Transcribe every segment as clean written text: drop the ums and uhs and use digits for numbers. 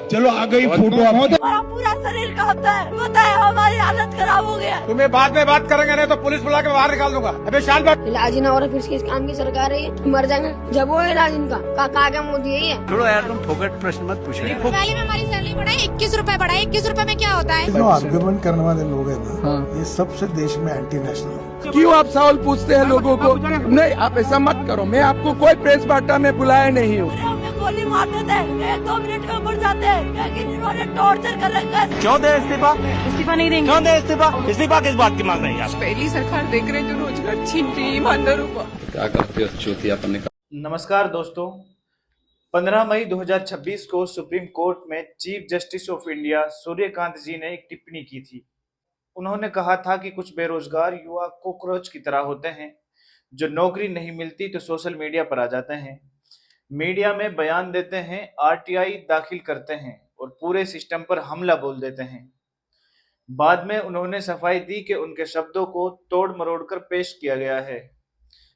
चलो आ गई फोटो आप। हमारा पूरा शरीर कांपता है, पता है हमारी हालत खराब हो गया। तुम्हें बाद में बात करेंगे, नहीं तो पुलिस बुला के बाहर निकाल दूंगा। अबे शांत बैठ। इलाज ही ना हो रहा, फिर किस काम की सरकार है ये? मर जाएंगे जब वो इलाज इनका का क्या मोदी है ये? छोड़ो यार, तुम फोकट प्रश्न मत पूछो। पहले में हमारी सैलरी बढ़ाई 21 रुपए बढ़ाई। 21 रुपए में क्या होता है? जो आर्ग्यूमेंट करने वाले लोग हैं ना, ये सबसे देश में एंटी नेशनल है। क्यों आप सवाल पूछते हैं लोगों को? नहीं, आप ऐसा मत करो। मैं आपको कोई प्रेस वार्ता में बुलाया नहीं हूँ। हमें गोली मार देते हैं, 1-2 मिनट में मर जाते हैं, लेकिन इन्होंने टॉर्चर कर रखा है। क्यों दे इस्तीफा? इस्तीफा नहीं देंगे। क्यों दे इस्तीफा? इस्तीफा किस बात की मांग रहे हैं आप? पहली सरकार देख रहे जो रोजगार छीन रही है ईमानदारों का। क्या करते हो चौथियापन का। नमस्कार दोस्तों, 15 मई 2026 को सुप्रीम कोर्ट में chief justice of India Suryakant ji ने एक टिप्पणी की थी। उन्होंने कहा था कि कुछ बेरोजगार युवा कॉकरोच की तरह होते हैं, जो नौकरी नहीं मिलती तो सोशल मीडिया पर आ जाते हैं, मीडिया में बयान देते हैं, आरटीआई दाखिल करते हैं और पूरे सिस्टम पर हमला बोल देते हैं। बाद में उन्होंने सफाई दी कि उनके शब्दों को तोड़ मरोड़ कर पेश किया गया है,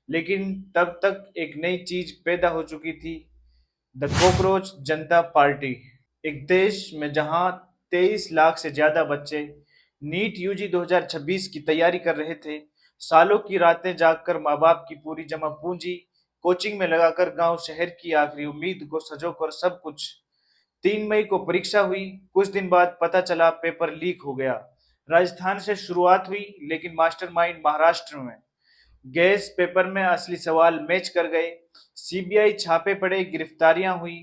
लेकिन तब तक एक नई चीज पैदा हो चुकी थी, द कॉकरोच जनता पार्टी। एक देश में जहां 23 लाख से ज्यादा बच्चे नीट यूजी 2026 की तैयारी कर रहे थे, सालों की रातें जागकर माँ बाप की पूरी जमा पूंजी कोचिंग में लगाकर गांव शहर की आखिरी उम्मीद को सजोकर सब कुछ। 3 मई को परीक्षा हुई, कुछ दिन बाद पता चला पेपर लीक हो गया। राजस्थान से शुरुआत हुई, लेकिन मास्टरमाइंड महाराष्ट्र में। गैस पेपर में असली सवाल मैच कर गए, सीबीआई छापे पड़े, गिरफ्तारियां हुई,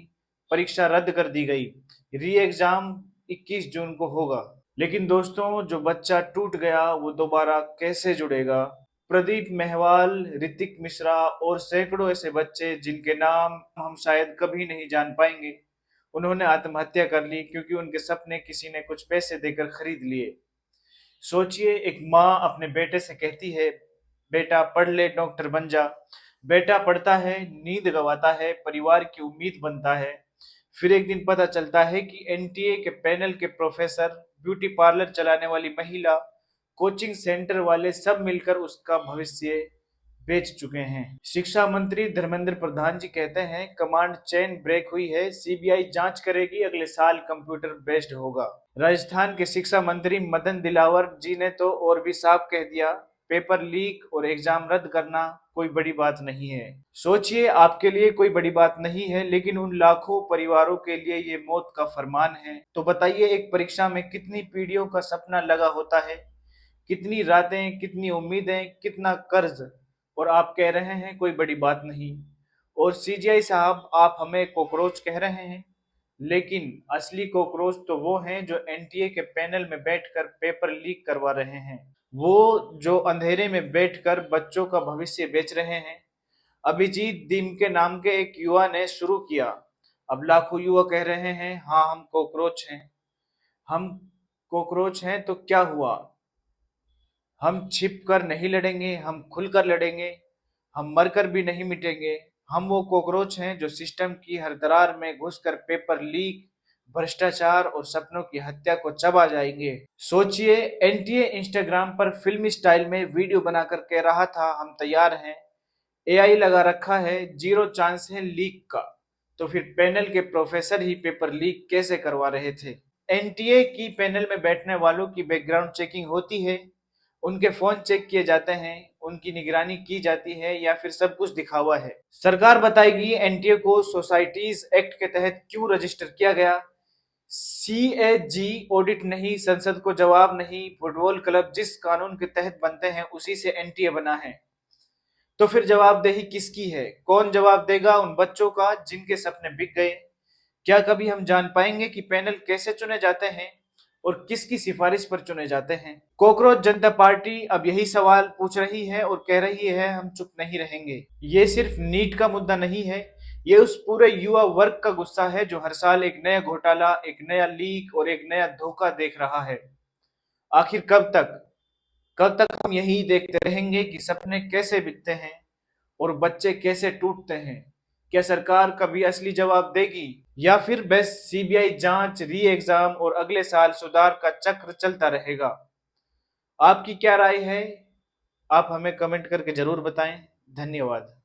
परीक्षा रद्द कर दी गई। री एग्जाम 21 जून को होगा। लेकिन दोस्तों, जो बच्चा टूट गया वो दोबारा कैसे जुड़ेगा? प्रदीप मेहवाल, ऋतिक मिश्रा और सैकड़ों ऐसे बच्चे जिनके नाम हम शायद कभी नहीं जान पाएंगे, उन्होंने आत्महत्या कर ली क्योंकि उनके सपने किसी ने कुछ पैसे देकर खरीद लिए। सोचिए, एक माँ अपने बेटे से कहती है, बेटा पढ़ ले, डॉक्टर बन जा। बेटा पढ़ता है, नींद गंवाता है, परिवार की उम्मीद बनता है। फिर एक दिन पता चलता है कि एनटीए के पैनल के प्रोफेसर, ब्यूटी पार्लर चलाने वाली महिला, कोचिंग सेंटर वाले सब मिलकर उसका भविष्य बेच चुके हैं। शिक्षा मंत्री धर्मेंद्र प्रधान जी कहते हैं, कमांड चेन ब्रेक हुई है, सीबीआई जांच करेगी, अगले साल कंप्यूटर बेस्ड होगा। राजस्थान के शिक्षा मंत्री मदन दिलावर जी ने तो और भी साफ कह दिया, पेपर लीक और एग्जाम रद्द करना कोई बड़ी बात नहीं है। सोचिए, आपके लिए कोई बड़ी बात नहीं है, लेकिन उन लाखों परिवारों के लिए ये मौत का फरमान है। तो बताइए, एक परीक्षा में कितनी पीढ़ियों का सपना लगा होता है, कितनी रातें, कितनी उम्मीदें, कितना कर्ज, और आप कह रहे हैं कोई बड़ी बात नहीं। और सीजीआई साहब, आप हमें कॉकरोच कह रहे हैं, लेकिन असली कॉकरोच तो वो हैं जो एनटीए के पैनल में बैठकर पेपर लीक करवा रहे हैं, वो जो अंधेरे में बैठकर बच्चों का भविष्य बेच रहे हैं। अभिजीत दिम के नाम के एक युवा ने शुरू किया, अब लाखों युवा कह रहे हैं, हाँ हम कॉकरोच हैं। हम कॉकरोच हैं तो क्या हुआ? हम छिप कर नहीं लड़ेंगे, हम खुलकर लड़ेंगे, हम मरकर भी नहीं मिटेंगे। हम वो कॉकरोच हैं जो सिस्टम की हर दरार में घुसकर पेपर लीक, भ्रष्टाचार और सपनों की हत्या को चबा जाएंगे। सोचिए, एनटीए इंस्टाग्राम पर फिल्मी स्टाइल में वीडियो बनाकर कह रहा था, हम तैयार हैं, एआई लगा रखा है, 0 चांस है लीक का। तो फिर पैनल के प्रोफेसर ही पेपर लीक कैसे करवा रहे थे? एनटीए की पैनल में बैठने वालों की बैकग्राउंड चेकिंग होती है, उनके फोन चेक किए जाते हैं, उनकी निगरानी की जाती है, या फिर सब कुछ दिखावा है? सरकार बताएगी एनटीए को सोसाइटीज एक्ट के तहत क्यों रजिस्टर किया गया। सीएजी ऑडिट नहीं, संसद को जवाब नहीं, फुटबॉल क्लब जिस कानून के तहत बनते हैं उसी से एनटीए बना है। तो फिर जवाबदेही किसकी है? कौन जवाब देगा उन बच्चों का जिनके सपने बिक गए? क्या कभी हम जान पाएंगे कि पैनल कैसे चुने जाते हैं और किसकी सिफारिश पर चुने जाते हैं? कॉकरोच जनता पार्टी अब यही सवाल पूछ रही है और कह रही है, हम चुप नहीं रहेंगे। ये सिर्फ नीट का मुद्दा नहीं है, ये उस पूरे युवा वर्ग का गुस्सा है जो हर साल एक नया घोटाला, एक नया लीक और एक नया धोखा देख रहा है। आखिर कब तक हम यही देखते रहेंगे कि सपने कैसे बिकते हैं और बच्चे कैसे टूटते हैं? क्या सरकार कभी असली जवाब देगी, या फिर बस सीबीआई जांच, री एग्जाम और अगले साल सुधार का चक्र चलता रहेगा? आपकी क्या राय है? आप हमें कमेंट करके जरूर बताएं। धन्यवाद।